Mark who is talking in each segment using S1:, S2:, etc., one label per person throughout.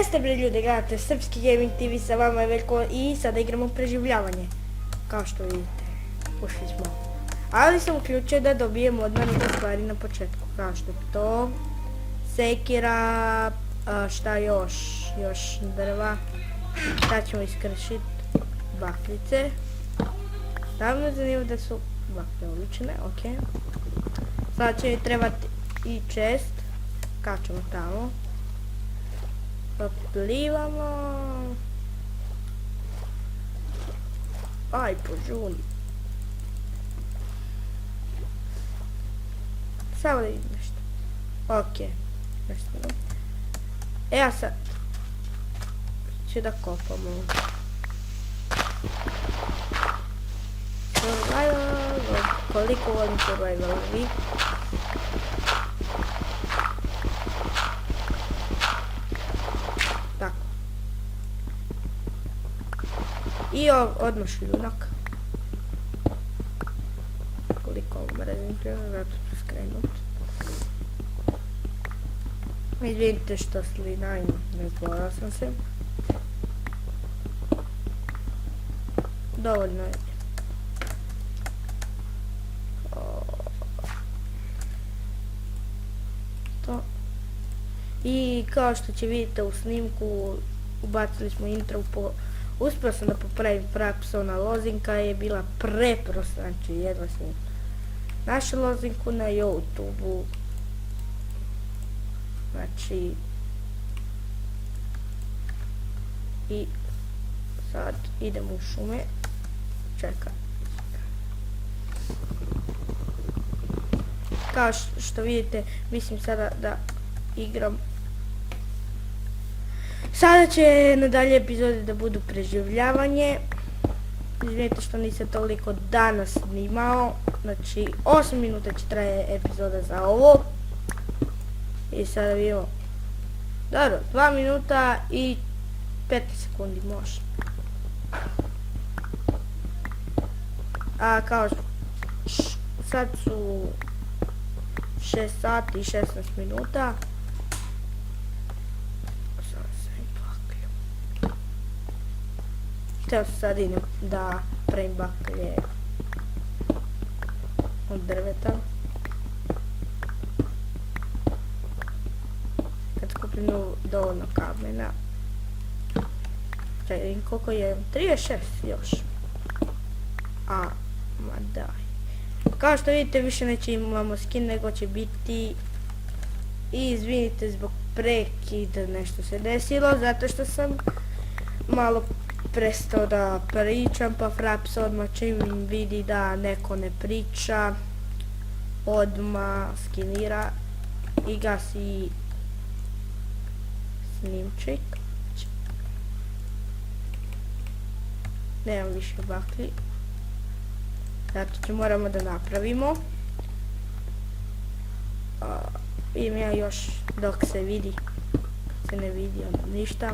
S1: Jeste bre ljudi, gledate Srpski Gaming TV, sa vama je Veljko i sada igramo preživljavanje. Kao što vidite, ušli smo. Ali sam uključio da dobijemo odmah neke stvari na početku. Kao što je to, sekira, šta još, drva. Sad ćemo iskršiti bakljice. Samo me zanima da su baklje uličene, ok. Sad će mi trebati i čest. Kačemo tamo. Plivamo. Aj, požuni. Samo da vidim nešto. Ok. Ja sad ću da kopamo. Survival. Koliko volim survival vi? Tako. I odmah šljunak. Koliko mrazim šljunak, zato ću skrenut. Izvinite što slinajim, ne zborao sam se. Dovoljno je. To. I kao što će vidjeti u snimku, ubacili smo intro uspio sam da popravim Frapsona lozinka, je bila preprosta, znači jedva sam našao lozinku na YouTube-u. Znači, i sad idemo u šume, čekaj. Kao što vidite, mislim sada da igram. Sada će nadalje epizode da budu preživljavanje. Izvinite što nisam toliko danas snimao, znači 8 minuta će traje epizoda za ovo. I sada vidimo, dobro, 2 minuta i 15 sekundi može. A kao sad su 6 sati i 16 minuta. Sada sam i baklju. Htio sam sad idem da pravim baklje od drveta. Skupim dovoljno kamena. Čekaj, vidim koliko je, 36 još. Ma daj. Kao što vidite, više neće imamo skin, nego će biti, i izvinite zbog prekida, nešto se desilo, zato što sam malo prestao da pričam, pa Fraps odmah čim vidi da neko ne priča, odmah skinira i gasi snimček. Nemam više baklji, zato će moramo da napravimo. Vidim ja još dok se vidi, kad se ne vidi onda ništa.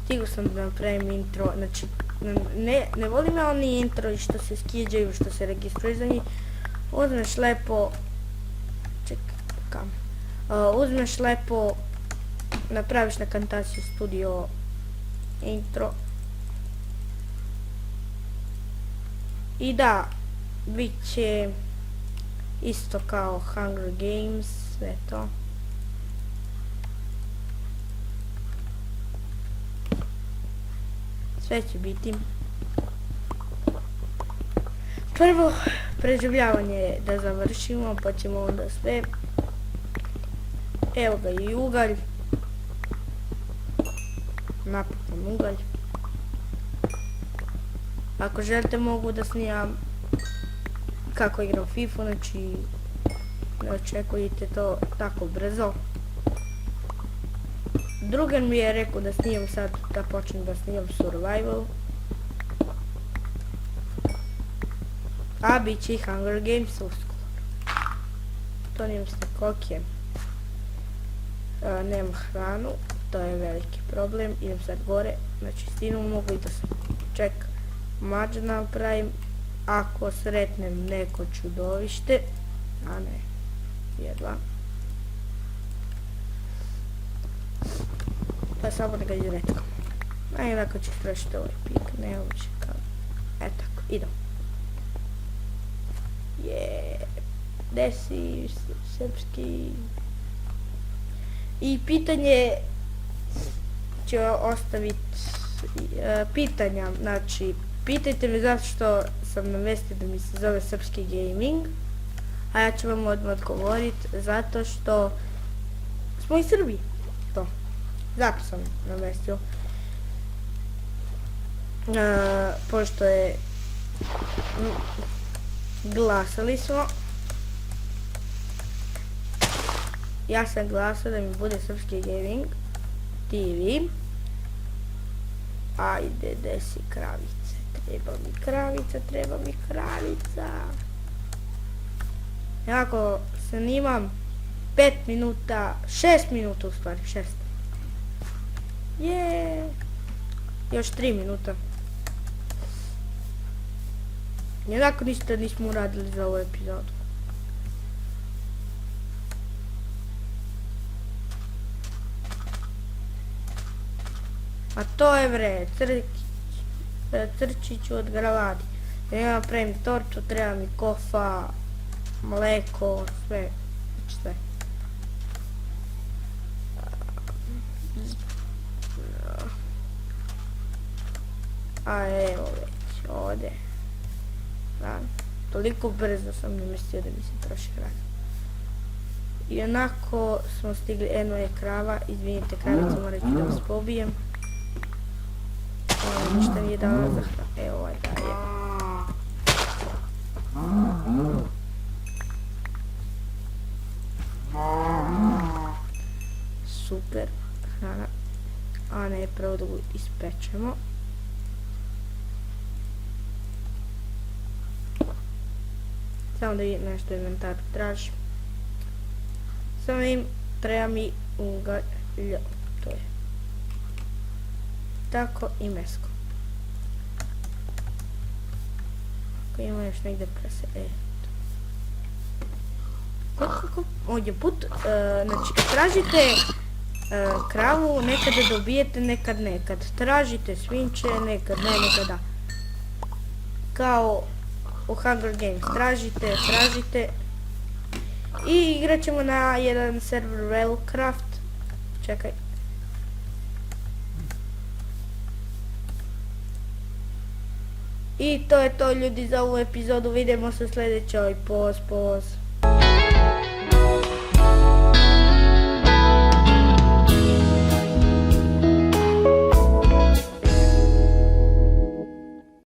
S1: Stigao sam da napravim intro, znači ne volim ja oni intro i što se skiđaju, što se registruju za njih. Uzmeš lepo, čekaj, kam? Uzmeš lepo, napraviš na Camtasia Studio intro i da, bit će isto kao Hunger Games, sve to. Sve će biti. Prvo preživljavanje da završimo, pa ćemo onda sve. Evo ga i ugalj. Napokon ugalj. Ako želite mogu da snimam kako igram FIFA, znači ne očekujte to tako brzo. Drugan mi je rekao da snimam sad, da počnem da snimam survival. A bit će i Hunger Games uskoro. To nijem ste kokje. Nemam hranu, to je veliki problem, idem sad gore, znači stinu mogu i da se ček mađ napravim, ako sretnem neko čudovište, a ne, jedva. samo neka izretko. A i onako ću strašiti ovaj pik, ne uopće kao. Tako, idemo. Desi srpski. I pitanje ću ostaviti pitanja, znači pitajte me zašto sam navesti da mi se zove Srpski gaming, a ja ću vam odmah odgovoriti zato što smo iz Srbije, to, zato sam navestio. Pošto je glasali smo, ja sam glasao da mi bude Srpski gaming TV. Ajde, desi kravice, treba mi kravica. Jako snimam 5 minuta, 6 minuta u stvari, 6. Još 3 minuta. Jednako ništa nismo uradili za ovu epizodu. A to je bre, crčiću od gravadi. Ja napravim tortu, treba mi kofa, mleko, sve. A evo već, ovdje. Toliko brzo sam ne mislio da mi se troši hrana. I onako smo stigli, eno je krava, izvinite kravicu, morat ću da vas pobijem. Ovo ništa nije dala za hranu, evo ovaj daje. Super hrana, a ne, prvo da ispečemo. Samo da vidim nešto inventaru traži. Samo im treba mi ugalj, to je. Tako i mesko. Ako ima još negdje prese, kako? Ovdje put, znači tražite kravu, nekad da dobijete, nekad. Tražite svinče, nekad da. Kao u Hunger Games, tražite. I igrat ćemo na jedan server Wellcraft. Čekaj. I to je to ljudi za ovu epizodu, vidimo se u sljedećoj, poz.